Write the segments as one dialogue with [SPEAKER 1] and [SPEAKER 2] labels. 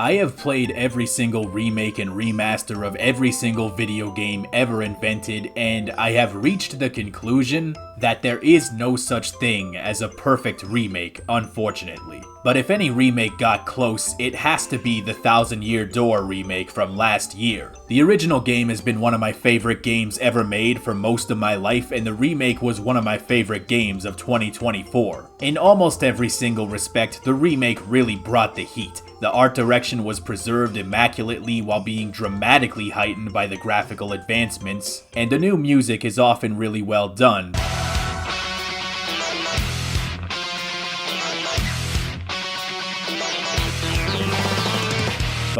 [SPEAKER 1] I have played every single remake and remaster of every single video game ever invented, and I have reached the conclusion that there is no such thing as a perfect remake, unfortunately. But if any remake got close, it has to be the Thousand Year Door remake from last year. The original game has been one of my favorite games ever made for most of my life, and the remake was one of my favorite games of 2024. In almost every single respect, the remake really brought the heat. The art direction was preserved immaculately while being dramatically heightened by the graphical advancements, and the new music is often really well done.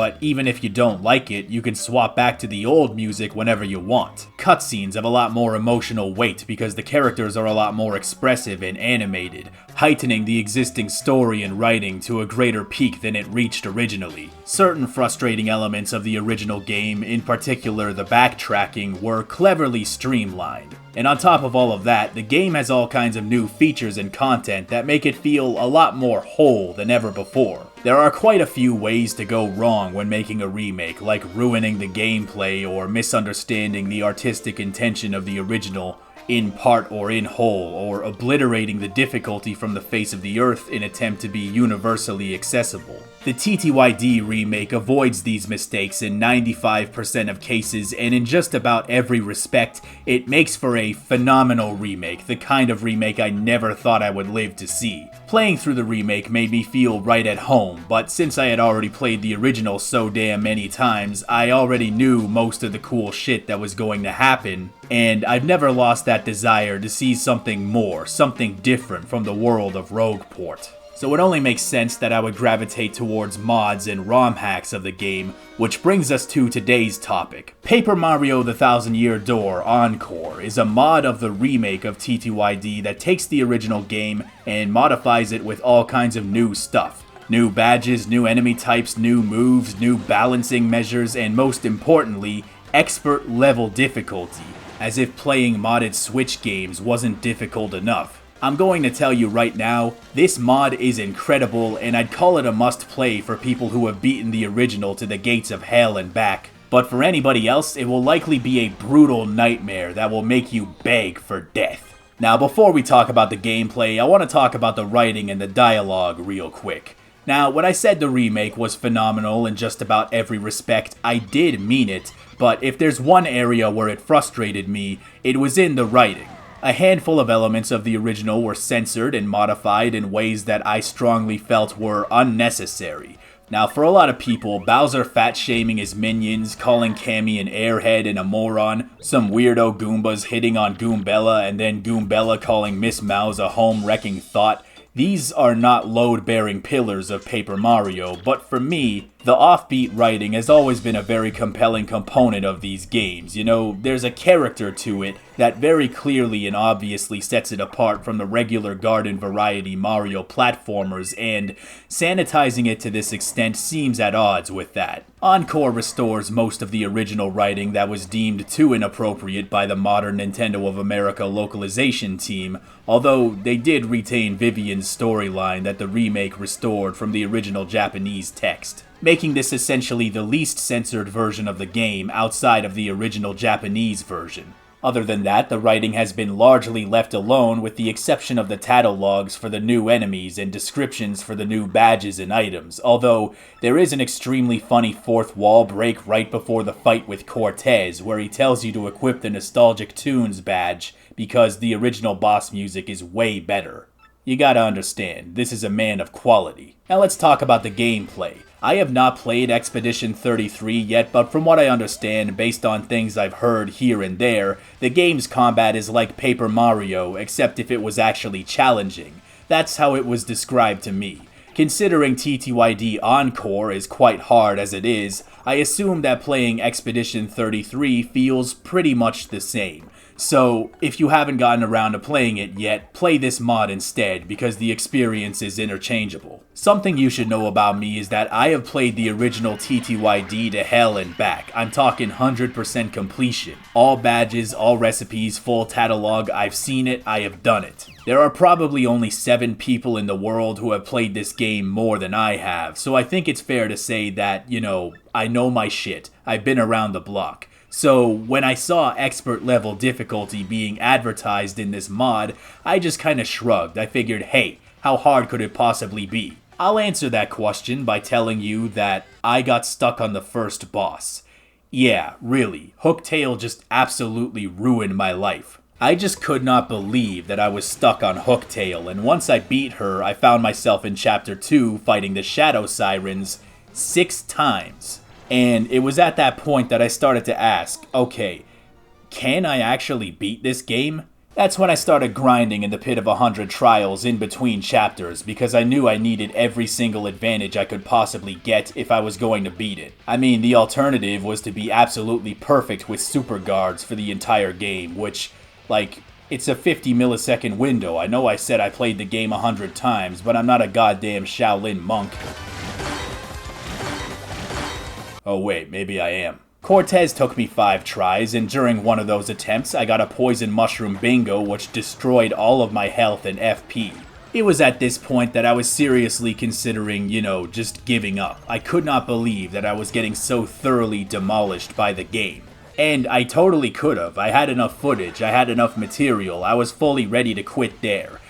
[SPEAKER 1] But even if you don't like it, you can swap back to the old music whenever you want. Cutscenes have a lot more emotional weight because the characters are a lot more expressive and animated, heightening the existing story and writing to a greater peak than it reached originally. Certain frustrating elements of the original game, in particular the backtracking, were cleverly streamlined. And on top of all of that, the game has all kinds of new features and content that make it feel a lot more whole than ever before. There are quite a few ways to go wrong when making a remake, like ruining the gameplay or misunderstanding the artistic intention of the original in part or in whole, or obliterating the difficulty from the face of the earth in attempt to be universally accessible. The TTYD remake avoids these mistakes in 95% of cases, and in just about every respect, it makes for a phenomenal remake, the kind of remake I never thought I would live to see. Playing through the remake made me feel right at home, but since I had already played the original so damn many times, I already knew most of the cool shit that was going to happen, and I've never lost that desire to see something more, something different from the world of Rogueport. So it only makes sense that I would gravitate towards mods and ROM hacks of the game, which brings us to today's topic. Paper Mario The Thousand Year Door Encore is a mod of the remake of TTYD that takes the original game and modifies it with all kinds of new stuff. New badges, new enemy types, new moves, new balancing measures, and most importantly, expert level difficulty, as if playing modded Switch games wasn't difficult enough. I'm going to tell you right now, this mod is incredible, and I'd call it a must-play for people who have beaten the original to the gates of hell and back. But for anybody else, it will likely be a brutal nightmare that will make you beg for death. Now, before we talk about the gameplay, I want to talk about the writing and the dialogue real quick. Now, when I said the remake was phenomenal in just about every respect, I did mean it, but if there's one area where it frustrated me, it was in the writing. A handful of elements of the original were censored and modified in ways that I strongly felt were unnecessary. Now, for a lot of people, Bowser fat-shaming his minions, calling Cammy an airhead and a moron, some weirdo Goombas hitting on Goombella, and then Goombella calling Miss Mouse a home-wrecking thought, these are not load-bearing pillars of Paper Mario, but for me, the offbeat writing has always been a very compelling component of these games. You know, there's a character to it that very clearly and obviously sets it apart from the regular garden variety Mario platformers, and sanitizing it to this extent seems at odds with that. Encore restores most of the original writing that was deemed too inappropriate by the modern Nintendo of America localization team, although they did retain Vivian's storyline that the remake restored from the original Japanese text, making this essentially the least censored version of the game outside of the original Japanese version. Other than that, the writing has been largely left alone with the exception of the tattle logs for the new enemies and descriptions for the new badges and items, although there is an extremely funny fourth wall break right before the fight with Cortez where he tells you to equip the Nostalgic Tunes badge because the original boss music is way better. You gotta understand, this is a man of quality. Now let's talk about the gameplay. I have not played Expedition 33 yet, but from what I understand, based on things I've heard here and there, the game's combat is like Paper Mario, except if it was actually challenging. That's how it was described to me. Considering TTYD Encore is quite hard as it is, I assume that playing Expedition 33 feels pretty much the same. So, if you haven't gotten around to playing it yet, play this mod instead because the experience is interchangeable. Something you should know about me is that I have played the original TTYD to hell and back. I'm talking 100% completion. All badges, all recipes, full catalog, I've seen it, I have done it. There are probably only 7 people in the world who have played this game more than I have, so I think it's fair to say that, I know my shit. I've been around the block. So, when I saw expert level difficulty being advertised in this mod, I just kinda shrugged. I figured, hey, how hard could it possibly be? I'll answer that question by telling you that I got stuck on the first boss. Yeah, really, Hooktail just absolutely ruined my life. I just could not believe that I was stuck on Hooktail, and once I beat her, I found myself in Chapter 2 fighting the Shadow Sirens 6 times. And it was at that point that I started to ask, okay, can I actually beat this game? That's when I started grinding in the pit of 100 trials in between chapters because I knew I needed every single advantage I could possibly get if I was going to beat it. I mean, the alternative was to be absolutely perfect with super guards for the entire game, which, it's a 50 millisecond window. I know I said I played the game 100 times, but I'm not a goddamn Shaolin monk. Oh wait, maybe I am. Cortez took me 5 tries, and during one of those attempts, I got a poison mushroom bingo which destroyed all of my health and FP. It was at this point that I was seriously considering, just giving up. I could not believe that I was getting so thoroughly demolished by the game. And I totally could have. I had enough footage, I had enough material, I was fully ready to quit there.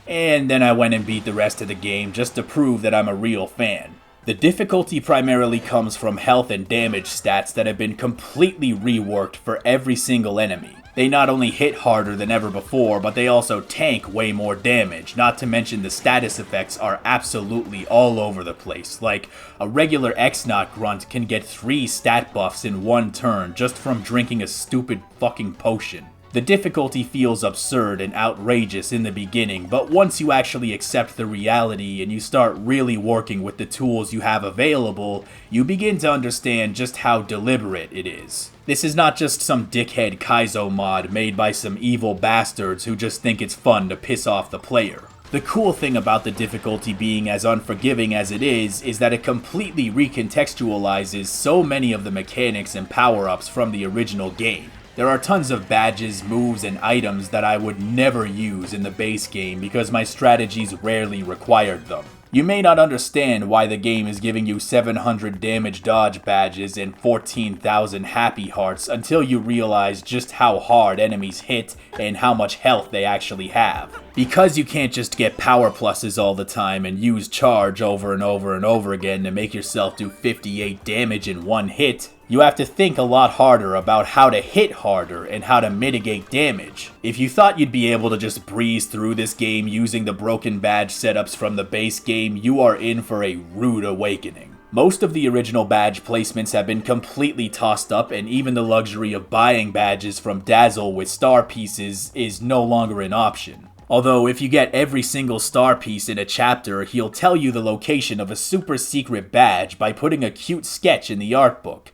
[SPEAKER 1] And then I went and beat the rest of the game just to prove that I'm a real fan. The difficulty primarily comes from health and damage stats that have been completely reworked for every single enemy. They not only hit harder than ever before, but they also tank way more damage, not to mention the status effects are absolutely all over the place. Like, a regular X-Naut grunt can get 3 stat buffs in one turn just from drinking a stupid fucking potion. The difficulty feels absurd and outrageous in the beginning, but once you actually accept the reality and you start really working with the tools you have available, you begin to understand just how deliberate it is. This is not just some dickhead Kaizo mod made by some evil bastards who just think it's fun to piss off the player. The cool thing about the difficulty being as unforgiving as it is that it completely recontextualizes so many of the mechanics and power-ups from the original game. There are tons of badges, moves, and items that I would never use in the base game because my strategies rarely required them. You may not understand why the game is giving you 700 damage dodge badges and 14,000 happy hearts until you realize just how hard enemies hit and how much health they actually have. Because you can't just get power pluses all the time and use charge over and over and over again to make yourself do 58 damage in one hit, you have to think a lot harder about how to hit harder and how to mitigate damage. If you thought you'd be able to just breeze through this game using the broken badge setups from the base game, you are in for a rude awakening. Most of the original badge placements have been completely tossed up, and even the luxury of buying badges from Dazzle with star pieces is no longer an option. Although if you get every single star piece in a chapter, he'll tell you the location of a super secret badge by putting a cute sketch in the art book.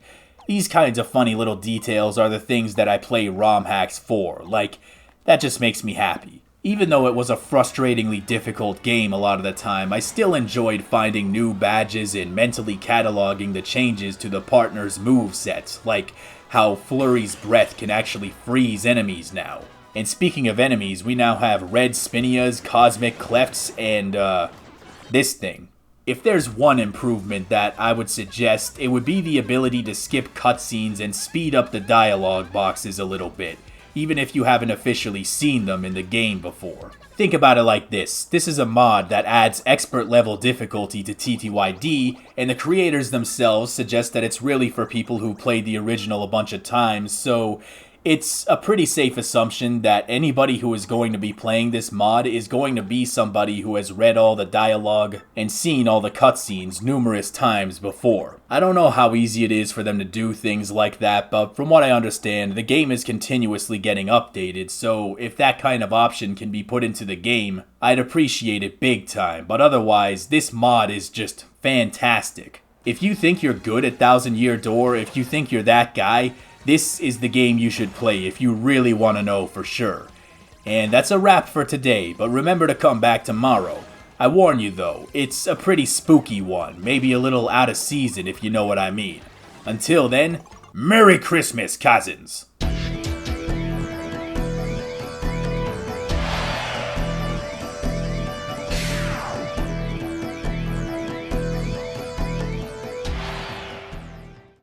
[SPEAKER 1] These kinds of funny little details are the things that I play ROM hacks for, that just makes me happy. Even though it was a frustratingly difficult game a lot of the time, I still enjoyed finding new badges and mentally cataloging the changes to the partner's movesets, like how Flurry's breath can actually freeze enemies now. And speaking of enemies, we now have Red Spinias, Cosmic Clefts, and this thing. If there's one improvement that I would suggest, it would be the ability to skip cutscenes and speed up the dialogue boxes a little bit, even if you haven't officially seen them in the game before. Think about it like this. This is a mod that adds expert level difficulty to TTYD, and the creators themselves suggest that it's really for people who played the original a bunch of times, so it's a pretty safe assumption that anybody who is going to be playing this mod is going to be somebody who has read all the dialogue and seen all the cutscenes numerous times before. I don't know how easy it is for them to do things like that, but from what I understand, the game is continuously getting updated, so if that kind of option can be put into the game, I'd appreciate it big time, but otherwise, this mod is just fantastic. If you think you're good at Thousand Year Door, if you think you're that guy, This is the game you should play if you really want to know for sure. And that's a wrap for today, but remember to come back tomorrow. I warn you though, it's a pretty spooky one, maybe a little out of season if you know what I mean. Until then, Merry Christmas, cousins!